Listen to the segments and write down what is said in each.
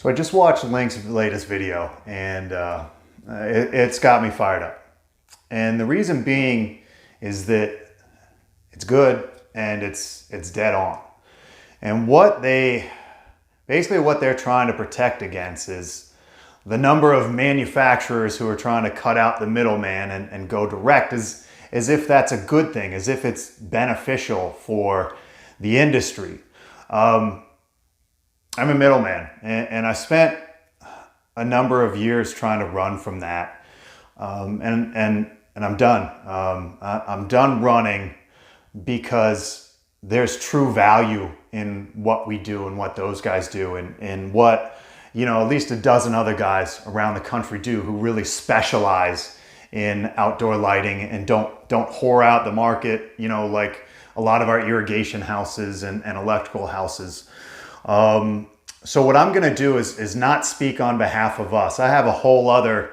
So I just watched Link's latest video, and it's got me fired up. And the reason being is that it's good and it's dead on. And basically what they're trying to protect against is the number of manufacturers who are trying to cut out the middleman and go direct, as if that's a good thing, as if it's beneficial for the industry. I'm a middleman, and I spent a number of years trying to run from that, and I'm done. I'm done running because there's true value in what we do and what those guys do, and what, you know, at least a dozen other guys around the country do who really specialize in outdoor lighting and don't whore out the market, you know, like a lot of our irrigation houses and electrical houses. So what I'm gonna do is not speak on behalf of us. I have a whole other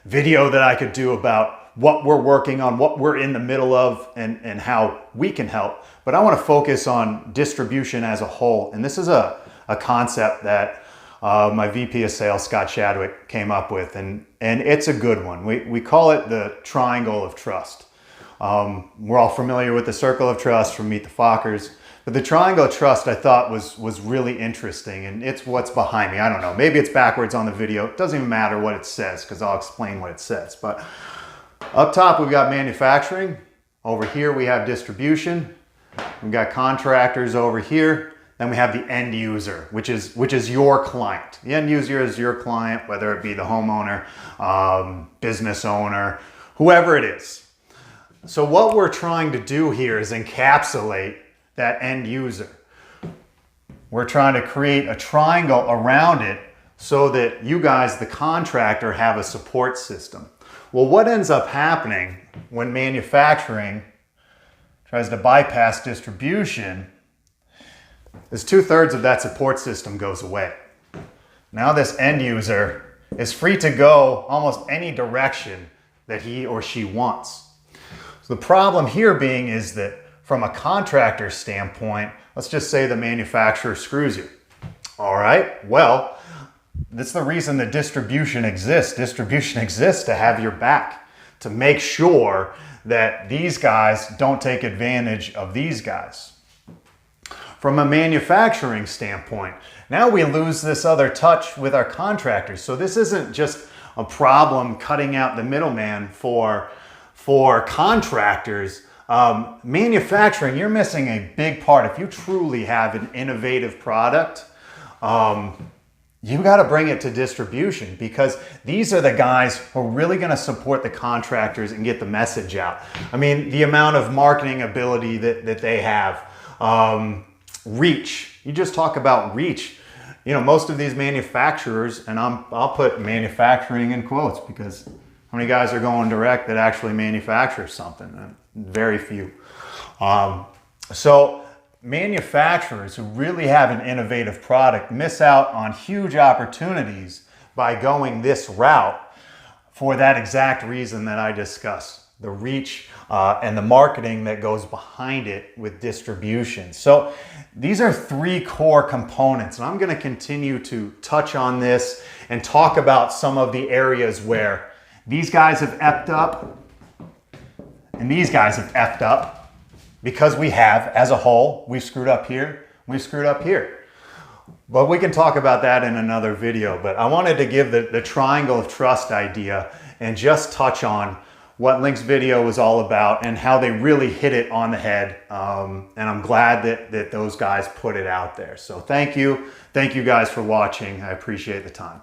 video that I could do about what we're working on, what we're in the middle of, and how we can help. But I wanna focus on distribution as a whole. And this is a concept that my VP of Sales, Scott Chadwick, came up with, and it's a good one. We call it the triangle of trust. We're all familiar with the circle of trust from Meet the Fockers, but the triangle of trust I thought was really interesting, and it's what's behind me. I don't know, maybe it's backwards on the video. It doesn't even matter what it says, because I'll explain what it says. But up top, we've got manufacturing. Over here, we have distribution. We've got contractors over here. Then we have the end user, which is your client. The end user is your client, whether it be the homeowner, business owner, whoever it is. So what we're trying to do here is encapsulate that end user. We're trying to create a triangle around it so that you guys, the contractor, have a support system. Well, what ends up happening when manufacturing tries to bypass distribution is 2/3 of that support system goes away. Now this end user is free to go almost any direction that he or she wants. So the problem here being is that from a contractor standpoint, let's just say the manufacturer screws you. All right, well, that's the reason that distribution exists. Distribution exists to have your back, to make sure that these guys don't take advantage of these guys. From a manufacturing standpoint, now we lose this other touch with our contractors. So this isn't just a problem cutting out the middleman for contractors. Manufacturing, you're missing a big part. If you truly have an innovative product, you got to bring it to distribution, because these are the guys who are really going to support the contractors and get the message out. I mean, the amount of marketing ability that they have, reach. You just talk about reach. You know, most of these manufacturers, and I'll put manufacturing in quotes, because how many guys are going direct that actually manufacture something? Very few. So manufacturers who really have an innovative product miss out on huge opportunities by going this route for that exact reason that I discussed. The reach and the marketing that goes behind it with distribution. So these are three core components, and I'm going to continue to touch on this and talk about some of the areas where these guys have effed up and these guys have effed up, because we have, as a whole, we've screwed up here, we've screwed up here. But we can talk about that in another video. But I wanted to give the triangle of trust idea and just touch on what Link's video was all about and how they really hit it on the head. And I'm glad that those guys put it out there. So thank you guys for watching. I appreciate the time.